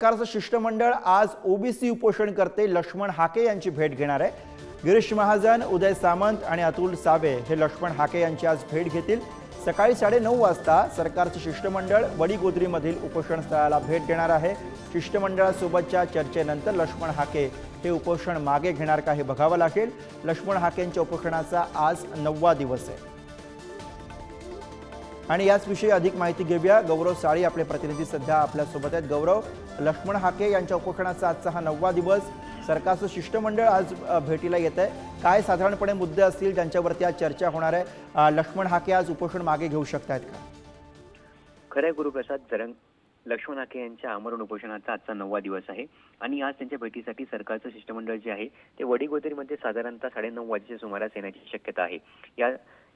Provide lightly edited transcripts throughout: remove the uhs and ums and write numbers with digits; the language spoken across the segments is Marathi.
सरकारचं शिष्टमंडळ आज ओबीसी उपोषण करते लक्ष्मण हाके यांची भेट घेणार आहे। गिरीश महाजन, उदय सामंत आणि अतुल सावे हे लक्ष्मण हाके यांची आज भेट घेतील। सकाळी 9:30 वाजता सरकारचं शिष्टमंडळ वडीगोद्रीमधील उपोषण स्थळाला भेट देणार आहे। शिष्टमंडळासोबतच्या चर्चेनंतर लक्ष्मण हाके हे उपोषण मागे घेणार का हे बघावं लागेल। लक्ष्मण हाकेंच्या उपोषणाचा आज 9वा दिवस आहे आणि याच विषयी अधिक माहिती घेऊया। गौरव साळी आपले प्रतिनिधी सध्या आपल्या सोबत आहेत। गौरव, लक्ष्मण हाके यांच्या उपोषणाचा आजचा हा 9वा दिवस, सरकारचं शिष्टमंडळ आज भेटीला येत आहे। काय साधारणपणे मुद्दे असतील ज्यांच्यावरती आज चर्चा होणार आहे? लक्ष्मण हाके आज उपोषण मागे घेऊ शकतात का? खरं गुरुप्रसाद, जरंग लक्ष्मण हाके यांच्या आमरण उपोषणाचा आजचा 9वा दिवस आहे आणि आज त्यांच्या भेटीसाठी सरकारचं शिष्टमंडळ जे आहे ते वडीगोद्रीमध्ये साधारणतः 9:30 वाजेच्या सुमारास येण्याची शक्यता आहे।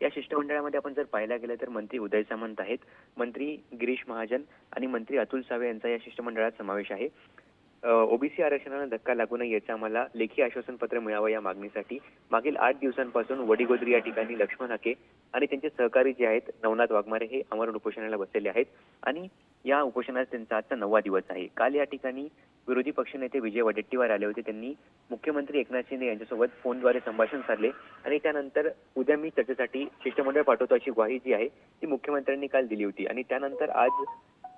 या शिष्टमंडळामध्ये आपण जर पाहायला गेलं तर मंत्री उदय सामंत आहेत, मंत्री गिरीश महाजन आणि मंत्री अतुल सावे यांचा या शिष्टमंडळात समावेश आहे। ओबीसी आरक्षणाला धक्का लागू नये याचं आम्हाला लेखी आश्वासन पत्र मिळावं या मागणीसाठी मागील 8 दिवसांपासून वडीगोद्री या ठिकाणी लक्ष्मण हाके आणि त्यांचे सहकारी जे आहेत नवनाथ वाघमारे हे आमरण उपोषणाला बसलेले आहेत आणि या उपोषणात त्यांचा आजचा 9वा दिवस आहे। काल या ठिकाणी विरोधी पक्षनेते विजय वडेट्टीवार आले होते। त्यांनी मुख्यमंत्री एकनाथ शिंदे यांच्यासोबत फोनद्वारे संभाषण साधले आणि त्यानंतर उद्या मी चर्चेसाठी शिष्टमंडळ पाठवतो अशी ग्वाही जी आहे ती मुख्यमंत्र्यांनी काल दिली होती आणि त्यानंतर आज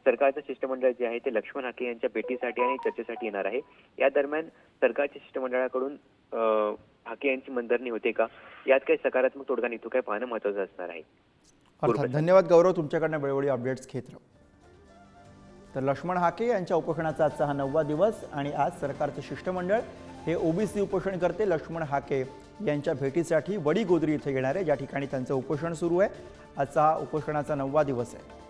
सरकारचं शिष्टमंडळ जे आहे ते लक्ष्मण हाके यांच्या भेटीसाठी आणि चर्चेसाठी येणार आहे। या दरम्यान सरकारच्या शिष्टमंडळाकडून हाके यांची मनधरणी होते का, यात काही सकारात्मक तोडगा निघतो काय पाहणं महत्त्वाचं असणार आहे। अर्थात धन्यवाद गौरव, तुमच्याकडनं वेळोवेळी अपडेट्स घेत राहू। तर लक्ष्मण हाके यांच्या उपोषणाचा आजचा हा 9वा दिवस आणि आज सरकारचं शिष्टमंडळ हे ओबीसी उपोषण करते लक्ष्मण हाके यांच्या भेटीसाठी वडीगोद्री इथे येणार आहे, ज्या ठिकाणी त्यांचं उपोषण सुरू आहे। आजचा हा उपोषणाचा 9वा दिवस आहे।